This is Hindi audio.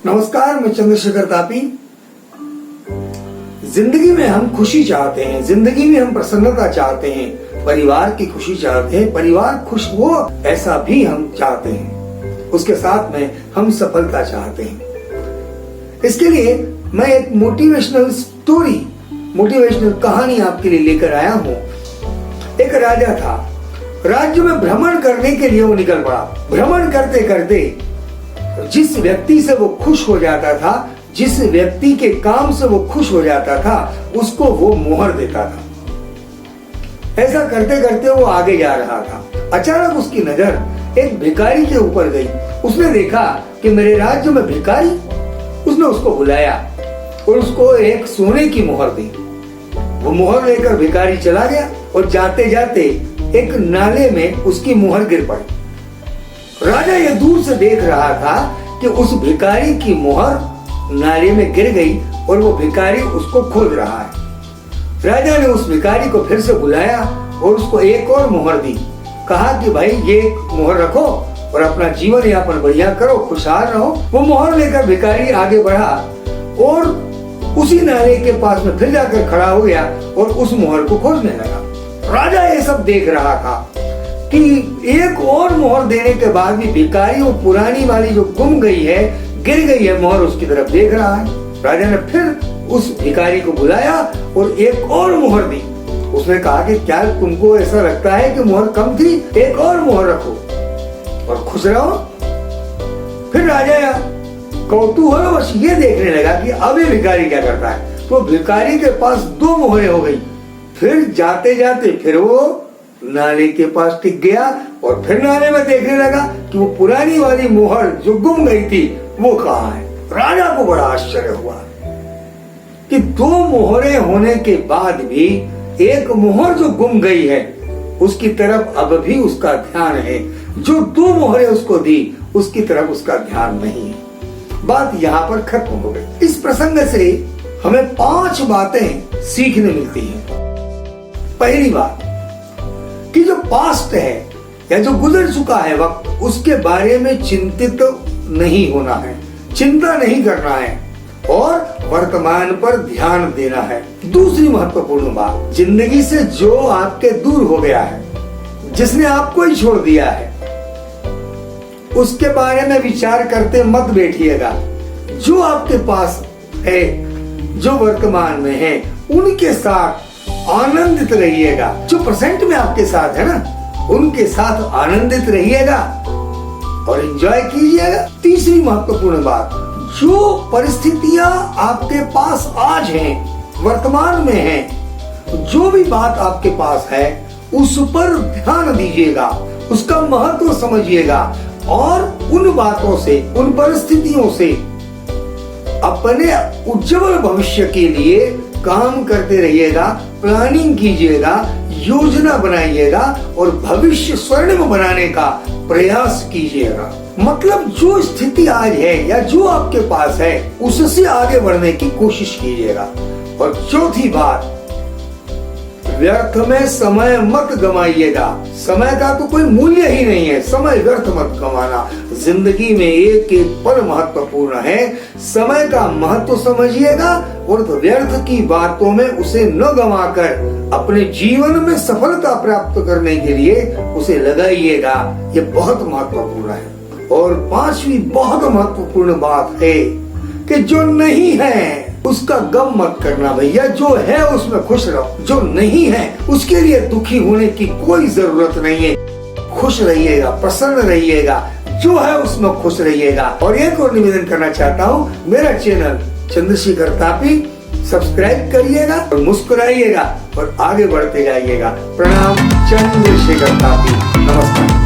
नमस्कार, मैं चंद्रशेखर तापी। जिंदगी में हम खुशी चाहते हैं, जिंदगी में हम प्रसन्नता चाहते हैं, परिवार की खुशी चाहते हैं, परिवार खुश हो ऐसा भी हम चाहते हैं। उसके साथ में हम सफलता चाहते हैं। इसके लिए मैं एक मोटिवेशनल स्टोरी, मोटिवेशनल कहानी आपके लिए लेकर आया हूँ। एक राजा था, राज्य में भ्रमण करने के लिए वो निकल पड़ा। भ्रमण करते करते जिस व्यक्ति से वो खुश हो जाता था, जिस व्यक्ति के काम से वो खुश हो जाता था, उसको वो मोहर देता था। ऐसा करते करते वो आगे जा रहा था। अचानक उसकी नजर एक भिखारी के ऊपर गई। उसने देखा कि मेरे राज्य में भिखारी। उसने उसको बुलाया और उसको एक सोने की मोहर दी। वो मोहर लेकर भिखारी चला गया और जाते जाते एक नाले में उसकी मोहर गिर पड़ी। राजा ये दूर से देख रहा था कि उस भिखारी की मोहर नाले में गिर गई और वो भिखारी उसको खोज रहा है। राजा ने उस भिखारी को फिर से बुलाया और उसको एक और मोहर दी। कहा कि भाई ये मोहर रखो और अपना जीवन यापन बढ़िया करो, खुशहाल रहो। वो मोहर लेकर भिखारी आगे बढ़ा और उसी नाले के पास में फिर जाकर खड़ा हो गया और उस मोहर को खोजने लगा। राजा ये सब देख रहा था कि एक और मोहर देने के बाद भी भिखारी वो पुरानी वाली जो गुम गई है, गिर गई है मोहर, उसकी तरफ देख रहा है। राजा ने फिर उस भिखारी को बुलाया और एक और मोहर दी। उसने कहा कि क्या तुमको ऐसा लगता है कि मोहर कम थी? एक और मोहर रखो और खुश रहो। फिर राजा कौतूहल बस ये देखने लगा कि अब ये भिखारी क्या करता है। तो भिखारी के पास 2 मोहरें हो गई। फिर जाते जाते फिर वो नाले के पास टिक गया और फिर नाले में देखने लगा कि वो पुरानी वाली मोहर जो गुम गई थी वो कहाँ है। राजा को बड़ा आश्चर्य हुआ कि 2 मोहरें होने के बाद भी एक मोहर जो गुम गई है उसकी तरफ अब भी उसका ध्यान है। जो 2 मोहरें उसको दी उसकी तरफ उसका ध्यान नहीं है। बात यहाँ पर खत्म हो गई। इस प्रसंग से हमें 5 बातें सीखने मिलती हैं। पहली बात कि जो पास्ट है या जो गुजर चुका है वक्त, उसके बारे में चिंतित नहीं होना है, चिंता नहीं करना है और वर्तमान पर ध्यान देना है। दूसरी महत्वपूर्ण बात, जिंदगी से जो आपके दूर हो गया है, जिसने आपको ही छोड़ दिया है, उसके बारे में विचार करते मत बैठिएगा। जो आपके पास है, जो वर्तमान में है, उनके साथ आनंदित रहिएगा। जो प्रेजेंट में आपके साथ है ना, उनके साथ आनंदित रहिएगा और एंजॉय कीजिएगा। तीसरी महत्वपूर्ण बात, जो परिस्थितियां आपके पास आज हैं, वर्तमान में हैं, जो भी बात आपके पास है उस पर ध्यान दीजिएगा, उसका महत्व समझिएगा और उन बातों से, उन परिस्थितियों से अपने उज्जवल भविष्य के लिए काम करते रहिएगा, प्लानिंग कीजिएगा, योजना बनाइएगा और भविष्य स्वर्णिम बनाने का प्रयास कीजिएगा। मतलब जो स्थिति आज है या जो आपके पास है उससे आगे बढ़ने की कोशिश कीजिएगा। और चौथी बात, व्यर्थ में समय मत गमाइएगा। समय का तो कोई मूल्य ही नहीं है, समय व्यर्थ मत गंवाना। जिंदगी में एक एक पल महत्वपूर्ण है, समय का महत्व समझिएगा और तो व्यर्थ की बातों में उसे न गंवाकर अपने जीवन में सफलता प्राप्त करने के लिए उसे लगाइएगा। ये बहुत महत्वपूर्ण है। और 5वीं बहुत महत्वपूर्ण बात है कि जो नहीं है उसका गम मत करना भैया। जो है उसमें खुश रहो, जो नहीं है उसके लिए दुखी होने की कोई जरूरत नहीं है। खुश रहिएगा, प्रसन्न रहिएगा, जो है उसमें खुश रहिएगा। और एक और निवेदन करना चाहता हूँ, मेरा चैनल चंद्रशेखर तापी सब्सक्राइब करिएगा और मुस्कुराइएगा और आगे बढ़ते जाइएगा। प्रणाम, चंद्रशेखर तापी। नमस्कार।